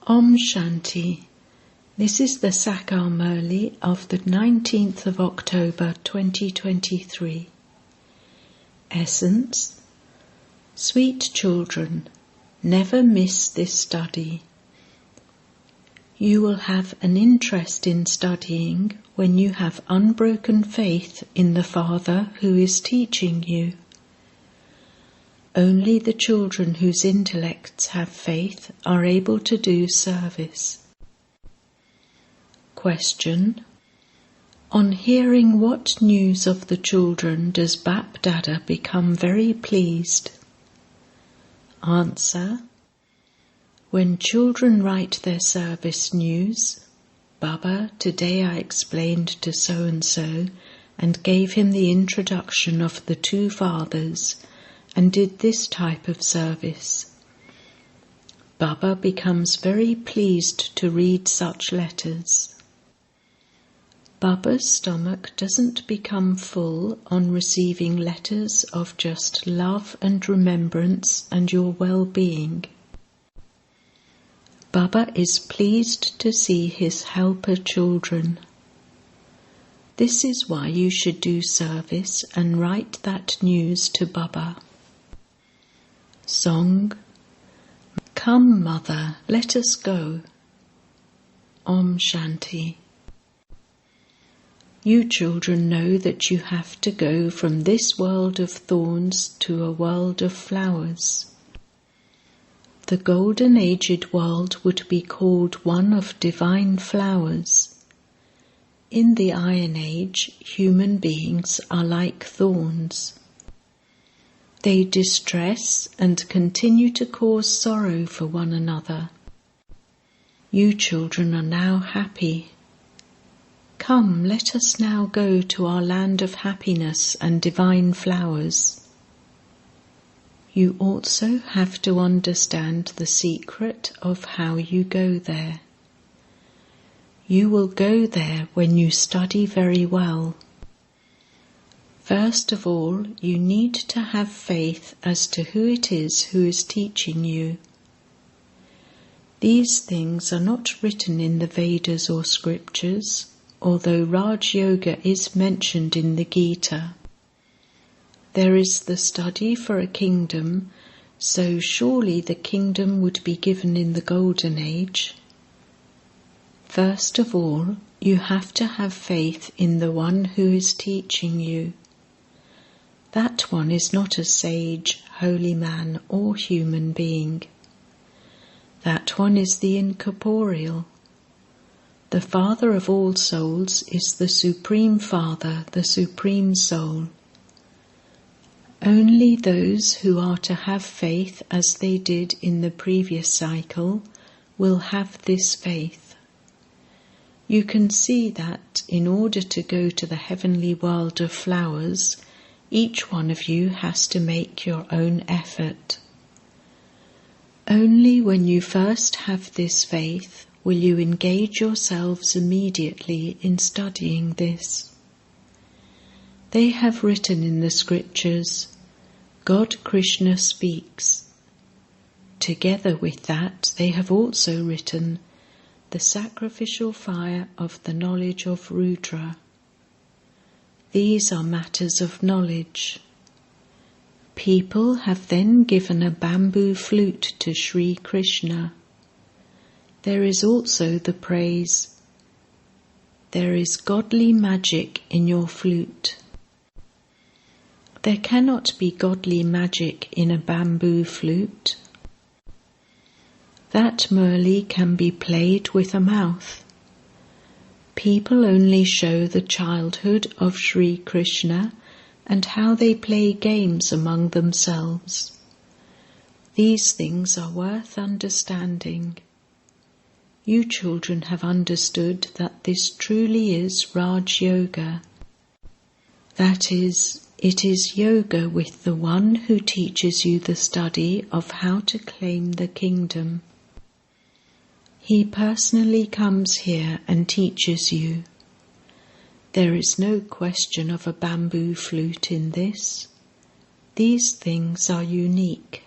Om Shanti. This is the Sakar Murli of the 19th of October 2023. Essence. Sweet children, never miss this study. You will have an interest in studying when you have unbroken faith in the Father who is teaching you. Only the children whose intellects have faith are able to do service. Question. On hearing what news of the children does Bap Dada become very pleased? Answer. When children write their service news, Baba, today I explained to so-and-so and gave him the introduction of the two fathers and did this type of service. Baba becomes very pleased to read such letters. Baba's stomach doesn't become full on receiving letters of just love and remembrance and your well-being. Baba is pleased to see his helper children. This is why you should do service and write that news to Baba. Song. Come, Mother, let us go. Om Shanti. You children know that you have to go from this world of thorns to a world of flowers. The golden-aged world would be called one of divine flowers. In the Iron Age, human beings are like thorns. They distress and continue to cause sorrow for one another. You children are now happy. Come, let us now go to our land of happiness and divine flowers. You also have to understand the secret of how you go there. You will go there when you study very well. First of all, you need to have faith as to who it is who is teaching you. These things are not written in the Vedas or scriptures, although Raj Yoga is mentioned in the Gita. There is the study for a kingdom, so surely the kingdom would be given in the Golden Age. First of all, you have to have faith in the one who is teaching you. That one is not a sage, holy man, or human being. That one is the incorporeal. The Father of all souls is the Supreme Father, the Supreme Soul. Only those who are to have faith as they did in the previous cycle will have this faith. You can see that in order to go to the heavenly world of flowers, each one of you has to make your own effort. Only when you first have this faith will you engage yourselves immediately in studying this. They have written in the scriptures, God Krishna speaks. Together with that, they have also written the sacrificial fire of the knowledge of Rudra. These are matters of knowledge. People have then given a bamboo flute to Sri Krishna. There is also the praise, there is godly magic in your flute. There cannot be godly magic in a bamboo flute. That Murli can be played with a mouth. People only show the childhood of Sri Krishna and how they play games among themselves. These things are worth understanding. You children have understood that this truly is Raj Yoga. That is, it is yoga with the one who teaches you the study of how to claim the kingdom. He personally comes here and teaches you. There is no question of a bamboo flute in this. These things are unique.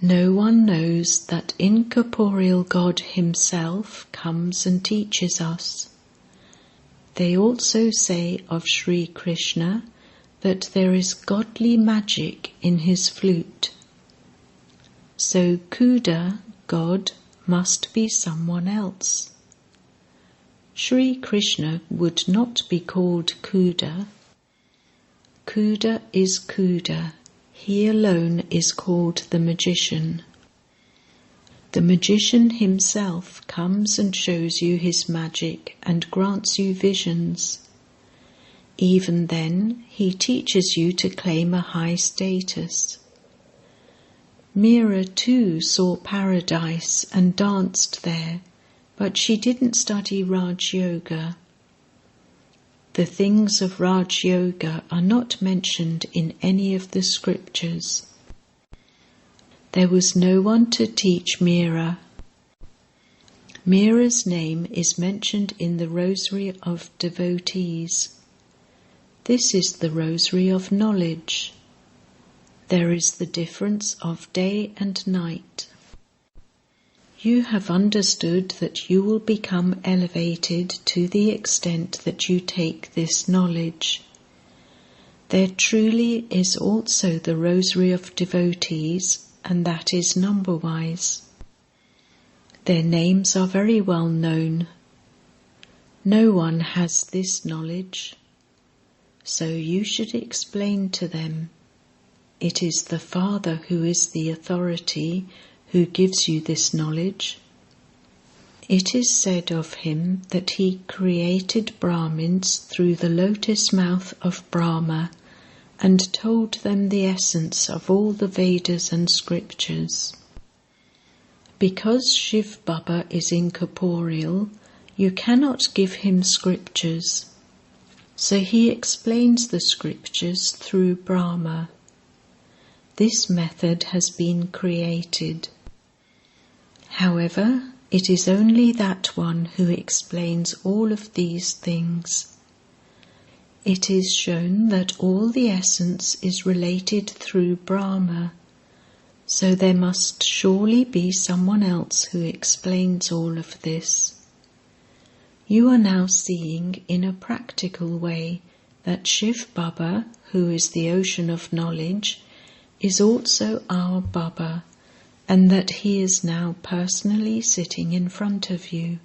No one knows that incorporeal God himself comes and teaches us. They also say of Sri Krishna that there is godly magic in his flute. So Kuda, God, must be someone else. Sri Krishna would not be called Kuda. Kuda is Kuda. He alone is called the magician. The magician himself comes and shows you his magic and grants you visions. Even then, he teaches you to claim a high status. Meera too saw paradise and danced there, but she didn't study Raj Yoga. The things of Raj Yoga are not mentioned in any of the scriptures. There was no one to teach Meera. Meera's name is mentioned in the Rosary of Devotees. This is the Rosary of Knowledge. There is the difference of day and night. You have understood that you will become elevated to the extent that you take this knowledge. There truly is also the Rosary of Devotees, and that is number-wise. Their names are very well known. No one has this knowledge, so you should explain to them. It is the Father who is the authority who gives you this knowledge. It is said of him that he created Brahmins through the lotus mouth of Brahma and told them the essence of all the Vedas and scriptures. Because Shiv Baba is incorporeal, you cannot give him scriptures, so he explains the scriptures through Brahma. This method has been created. However, it is only that one who explains all of these things. It is shown that all the essence is related through Brahma, so there must surely be someone else who explains all of this. You are now seeing in a practical way that Shiv Baba, who is the ocean of knowledge, is also our Baba, and that he is now personally sitting in front of you.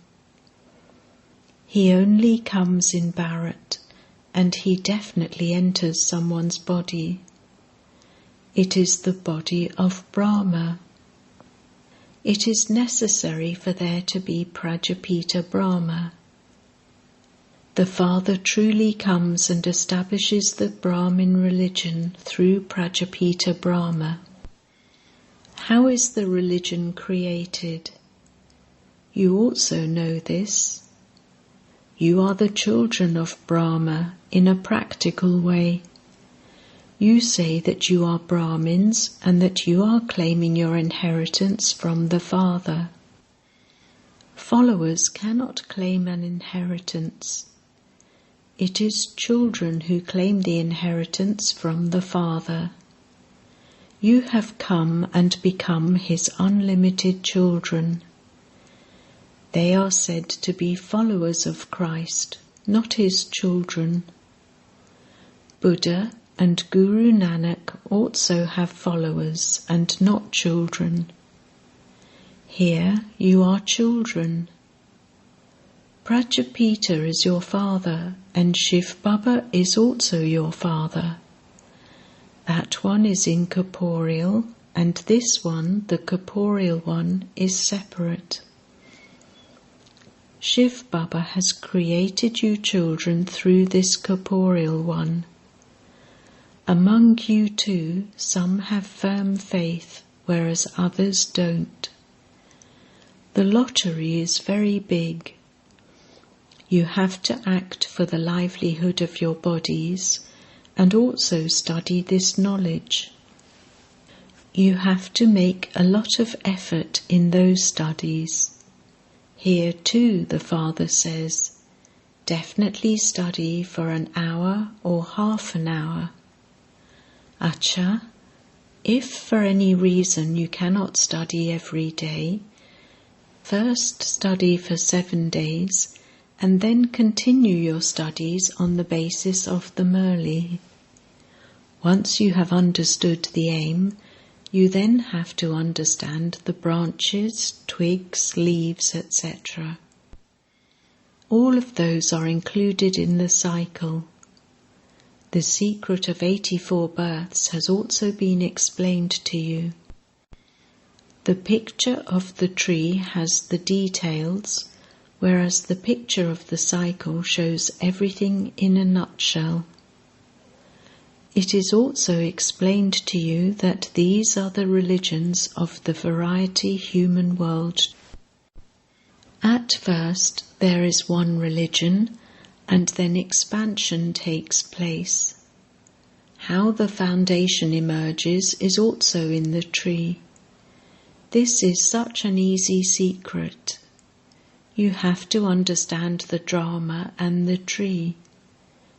He only comes in Bharat, and he definitely enters someone's body. It is the body of Brahma. It is necessary for there to be Prajapita Brahma. The Father truly comes and establishes the Brahmin religion through Prajapita Brahma. How is the religion created? You also know this. You are the children of Brahma in a practical way. You say that you are Brahmins and that you are claiming your inheritance from the Father. Followers cannot claim an inheritance. It is children who claim the inheritance from the Father. You have come and become his unlimited children. They are said to be followers of Christ, not his children. Buddha and Guru Nanak also have followers and not children. Here you are children. Prajapita is your father, and Shiv Baba is also your father. That one is incorporeal, and this one, the corporeal one, is separate. Shiv Baba has created you children through this corporeal one. Among you too, some have firm faith, whereas others don't. The lottery is very big. You have to act for the livelihood of your bodies and also study this knowledge. You have to make a lot of effort in those studies. Here too, the Father says, definitely study for an hour or half an hour. Acha, If for any reason you cannot study every day, first study for 7 days and then continue your studies on the basis of the Murli. Once you have understood the aim, you then have to understand the branches, twigs, leaves, etc. All of those are included in the cycle. The secret of 84 births has also been explained to you. The picture of the tree has the details, whereas the picture of the cycle shows everything in a nutshell. It is also explained to you that these are the religions of the variety human world. At first there is one religion, and then expansion takes place. How the foundation emerges is also in the tree. This is such an easy secret. You have to understand the drama and the tree.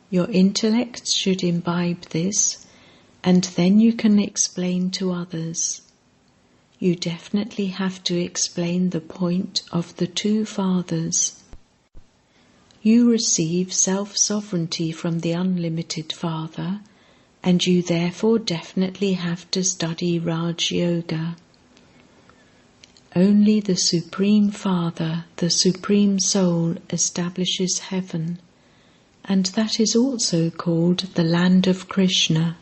Your intellect should imbibe this, and then you can explain to others. You definitely have to explain the point of the two fathers. You receive self-sovereignty from the unlimited Father, and you therefore definitely have to study Raj Yoga. Only the Supreme Father, the Supreme Soul, establishes heaven, and that is also called the land of Krishna.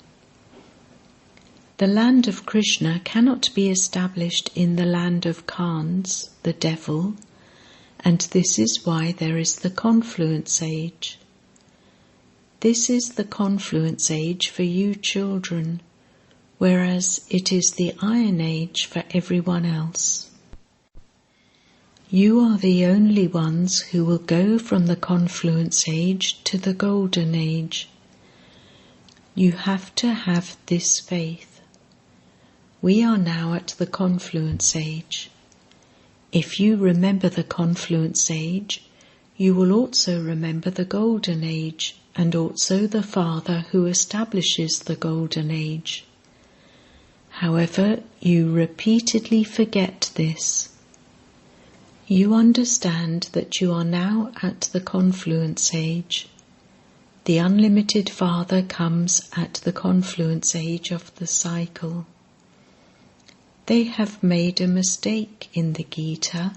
The land of Krishna cannot be established in the land of Khans, the devil, and this is why there is the confluence age. This is the confluence age for you children, whereas it is the iron age for everyone else. You are the only ones who will go from the confluence age to the golden age. You have to have this faith. We are now at the confluence age. If you remember the confluence age, you will also remember the golden age and also the Father who establishes the golden age. However, you repeatedly forget this. You understand that you are now at the confluence age. The unlimited Father comes at the confluence age of the cycle. They have made a mistake in the Gita.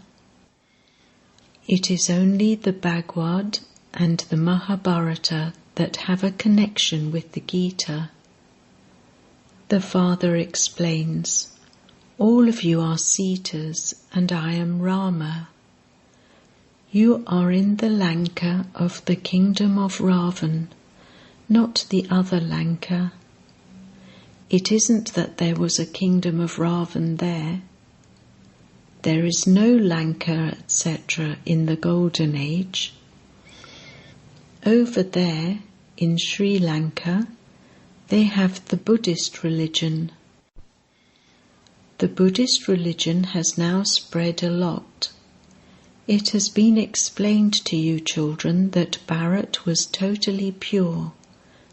It is only the Bhagavad and the Mahabharata that have a connection with the Gita. The Father explains, all of you are Sitas and I am Rama. You are in the Lanka of the kingdom of Ravan, not the other Lanka. It isn't that there was a kingdom of Ravan there. There is no Lanka, etc. in the Golden Age. Over there, in Sri Lanka, they have the Buddhist religion. The Buddhist religion has now spread a lot. It has been explained to you children that Bharat was totally pure.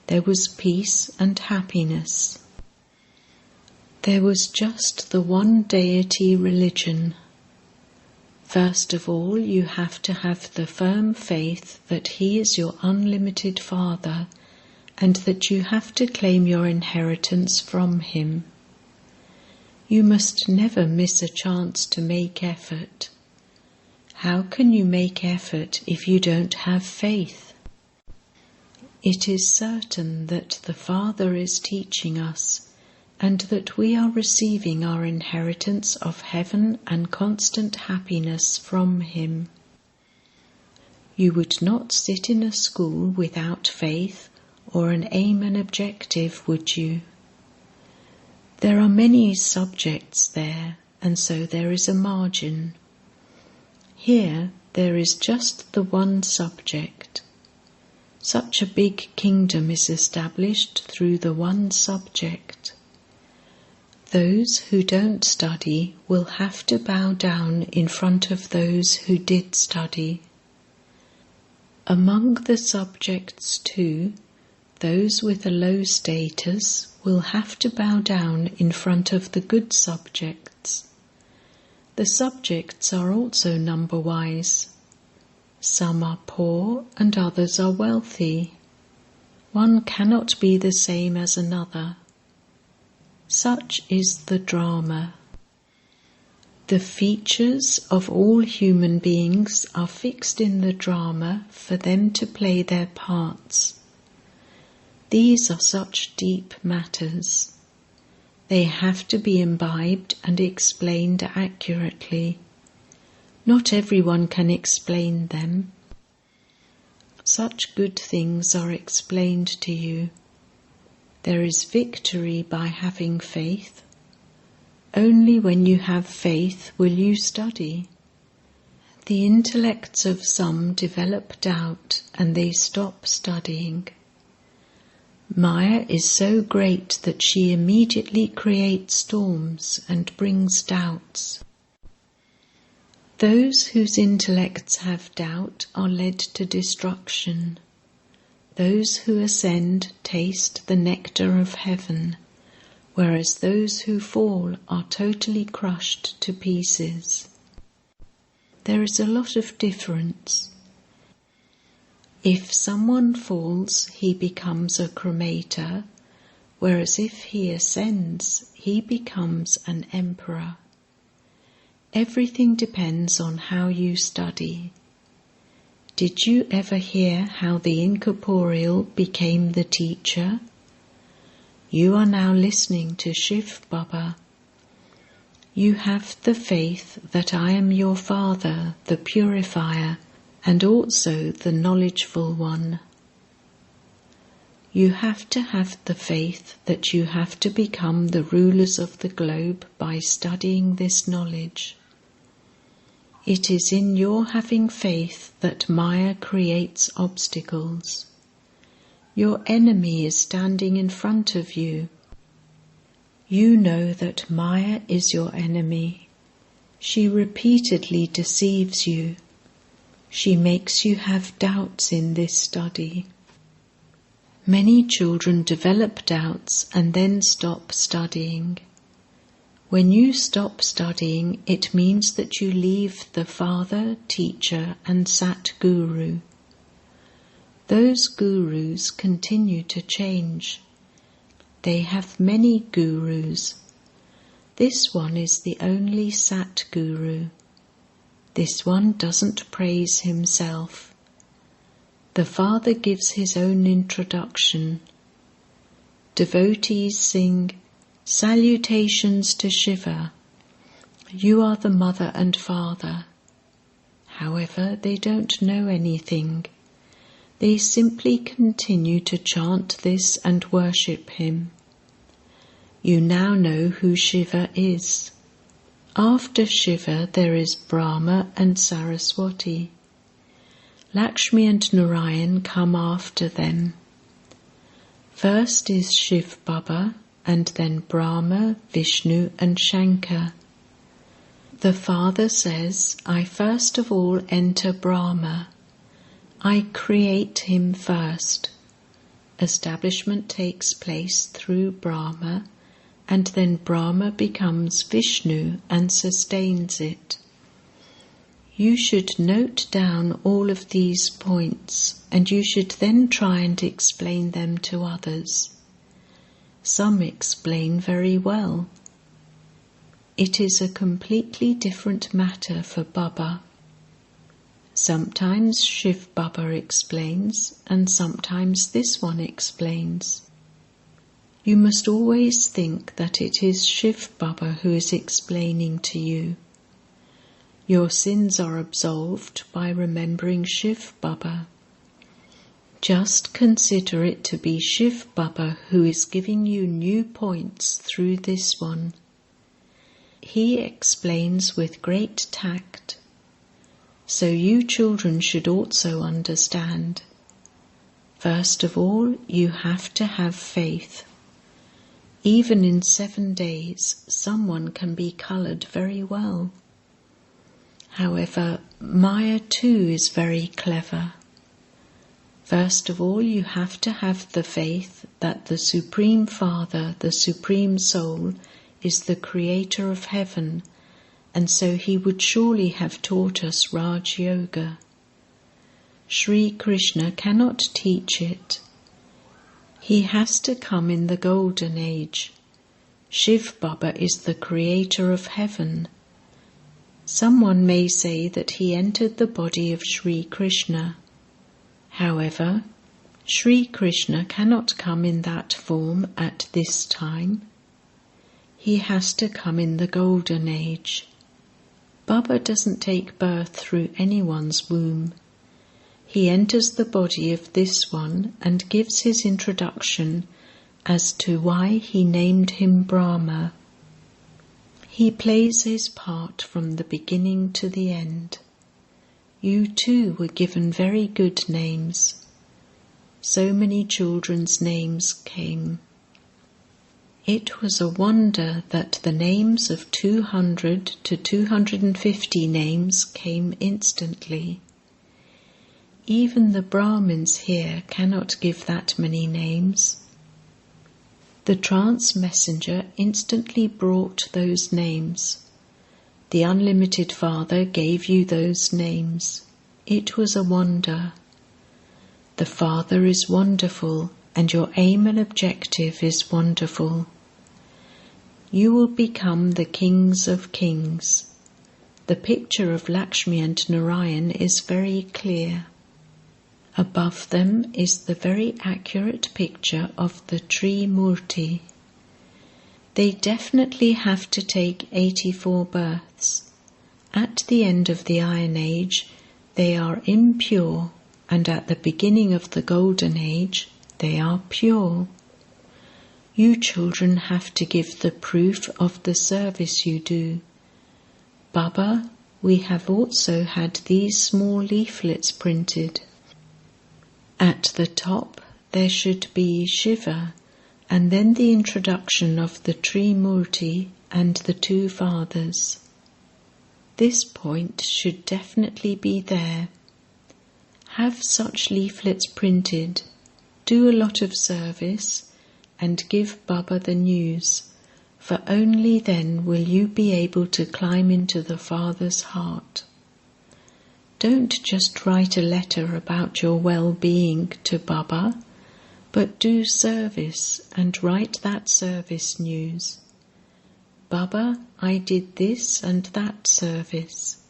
There was peace and happiness. There was just the one deity religion. First of all, you have to have the firm faith that He is your unlimited Father and that you have to claim your inheritance from Him. You must never miss a chance to make effort. How can you make effort if you don't have faith? It is certain that the Father is teaching us and that we are receiving our inheritance of heaven and constant happiness from Him. You would not sit in a school without faith or an aim and objective, would you? There are many subjects there, and so there is a margin. Here there is just the one subject. Such a big kingdom is established through the one subject. Those who don't study will have to bow down in front of those who did study. Among the subjects too, those with a low status will have to bow down in front of the good subjects. The subjects are also number-wise. Some are poor and others are wealthy. One cannot be the same as another. Such is the drama. The features of all human beings are fixed in the drama for them to play their parts. These are such deep matters. They have to be imbibed and explained accurately. Not everyone can explain them. Such good things are explained to you. There is victory by having faith. Only when you have faith will you study. The intellects of some develop doubt and they stop studying. Maya is so great that she immediately creates storms and brings doubts. Those whose intellects have doubt are led to destruction. Those who ascend taste the nectar of heaven, whereas those who fall are totally crushed to pieces. There is a lot of difference. If someone falls, he becomes a cremator, whereas if he ascends, he becomes an emperor. Everything depends on how you study. Did you ever hear how the incorporeal became the teacher? You are now listening to Shiv Baba. You have the faith that I am your father, the purifier, and also the knowledgeful one. You have to have the faith that you have to become the rulers of the globe by studying this knowledge. It is in your having faith that Maya creates obstacles. Your enemy is standing in front of you. You know that Maya is your enemy. She repeatedly deceives you. She makes you have doubts in this study. Many children develop doubts and then stop studying. When you stop studying, it means that you leave the father, teacher, and Sat Guru. Those gurus continue to change. They have many gurus. This one is the only Sat Guru. This one doesn't praise himself. The father gives his own introduction. Devotees sing, "Salutations to Shiva. You are the mother and father." However, they don't know anything. They simply continue to chant this and worship him. You now know who Shiva is. After Shiva there is Brahma and Saraswati. Lakshmi and Narayan come after them. First is Shiv Baba, and then Brahma, Vishnu and Shankar. The father says, I first of all enter Brahma. I create him first. Establishment takes place through Brahma, and then Brahma becomes Vishnu and sustains it. You should note down all of these points, and you should then try and explain them to others. Some explain very well. It is a completely different matter for Baba. Sometimes Shiv Baba explains, and sometimes this one explains. You must always think that it is Shiv Baba who is explaining to you. Your sins are absolved by remembering Shiv Baba. Just consider it to be Shiv Baba who is giving you new points through this one. He explains with great tact. So you children should also understand. First of all, you have to have faith. Even in 7 days, someone can be coloured very well. However, Maya too is very clever. First of all, you have to have the faith that the Supreme Father, the Supreme Soul, is the creator of heaven, and so he would surely have taught us Raj Yoga. Sri Krishna cannot teach it. He has to come in the Golden Age. Shiv Baba is the creator of heaven. Someone may say that he entered the body of Sri Krishna. However, Sri Krishna cannot come in that form at this time. He has to come in the Golden Age. Baba doesn't take birth through anyone's womb. He enters the body of this one and gives his introduction as to why he named him Brahma. He plays his part from the beginning to the end. You too were given very good names. So many children's names came. It was a wonder that the names of 200 to 250 names came instantly. Even the Brahmins here cannot give that many names. The trance messenger instantly brought those names. The unlimited Father gave you those names. It was a wonder. The Father is wonderful, and your aim and objective is wonderful. You will become the kings of kings. The picture of Lakshmi and Narayan is very clear. Above them is the very accurate picture of the Trimurti. They definitely have to take 84 births. At the end of the Iron Age, they are impure, and at the beginning of the Golden Age, they are pure. You children have to give the proof of the service you do. Baba, we have also had these small leaflets printed. At the top there should be Shiva, and then the introduction of the Trimurti and the two fathers. This point should definitely be there. Have such leaflets printed, do a lot of service, and give Baba the news, for only then will you be able to climb into the Father's heart. Don't just write a letter about your well-being to Baba, but do service and write that service news. Baba, I did this and that service.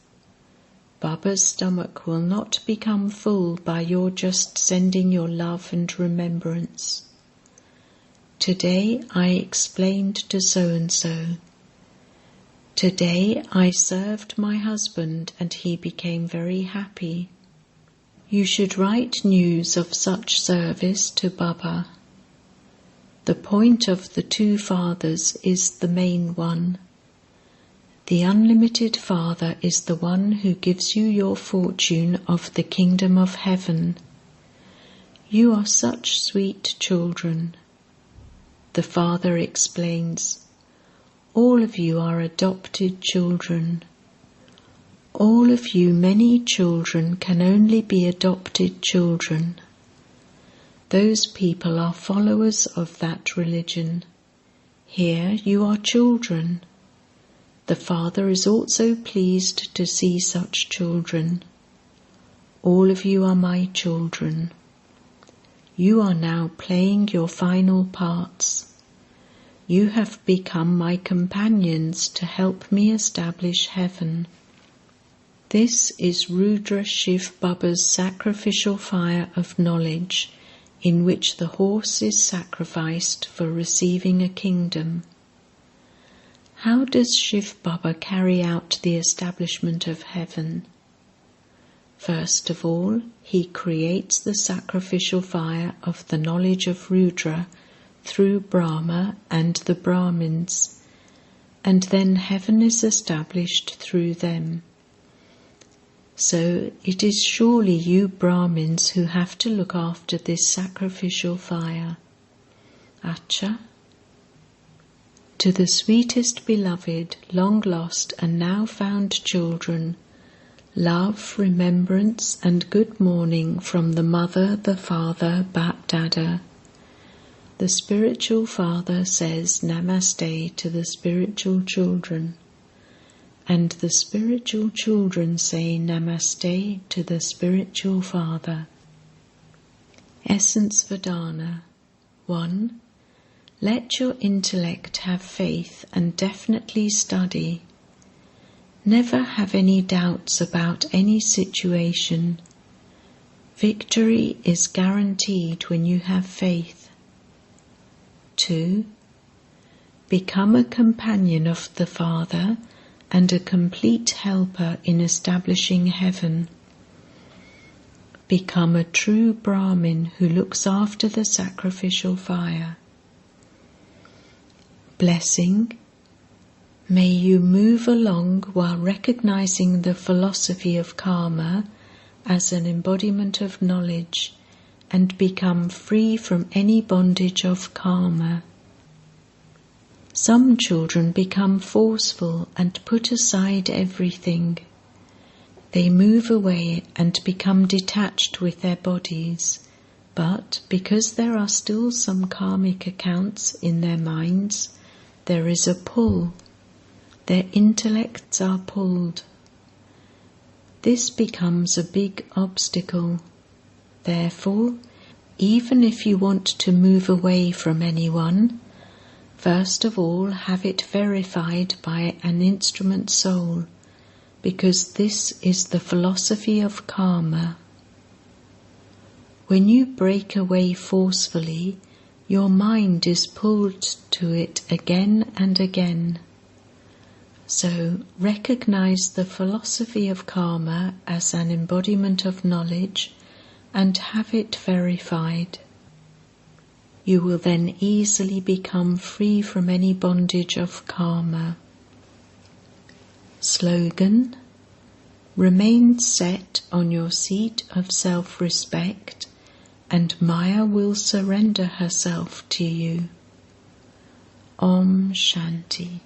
Baba's stomach will not become full by your just sending your love and remembrance. Today I explained to so-and-so. Today I served my husband and he became very happy. You should write news of such service to Baba. The point of the two fathers is the main one. The unlimited Father is the one who gives you your fortune of the kingdom of heaven. You are such sweet children. The Father explains, all of you are adopted children. All of you, many children, can only be adopted children. Those people are followers of that religion. Here you are children. The Father is also pleased to see such children. All of you are my children. You are now playing your final parts. You have become my companions to help me establish heaven. This is Rudra Shiv Baba's sacrificial fire of knowledge, in which the horse is sacrificed for receiving a kingdom. How does Shiv Baba carry out the establishment of heaven? First of all, he creates the sacrificial fire of the knowledge of Rudra through Brahma and the Brahmins, and then heaven is established through them. So it is surely you Brahmins who have to look after this sacrificial fire. Acha. To the sweetest beloved, long lost and now found children, love, remembrance and good morning from the Mother, the Father, Bap Dada. The spiritual father says Namaste to the spiritual children, and the spiritual children say Namaste to the spiritual father. Essence Vedana. 1. Let your intellect have faith and definitely study. Never have any doubts about any situation. Victory is guaranteed when you have faith. 2. Become a companion of the Father and a complete helper in establishing heaven. Become a true Brahmin who looks after the sacrificial fire. Blessing. May you move along while recognizing the philosophy of karma as an embodiment of knowledge and become free from any bondage of karma. Some children become forceful and put aside everything. They move away and become detached with their bodies, but because there are still some karmic accounts in their minds, there is a pull. Their intellects are pulled. This becomes a big obstacle. Therefore, even if you want to move away from anyone, first of all have it verified by an instrument soul, because this is the philosophy of karma. When you break away forcefully, your mind is pulled to it again and again. So recognize the philosophy of karma as an embodiment of knowledge and have it verified. You will then easily become free from any bondage of karma. Slogan: Remain set on your seat of self-respect and Maya will surrender herself to you. Om Shanti.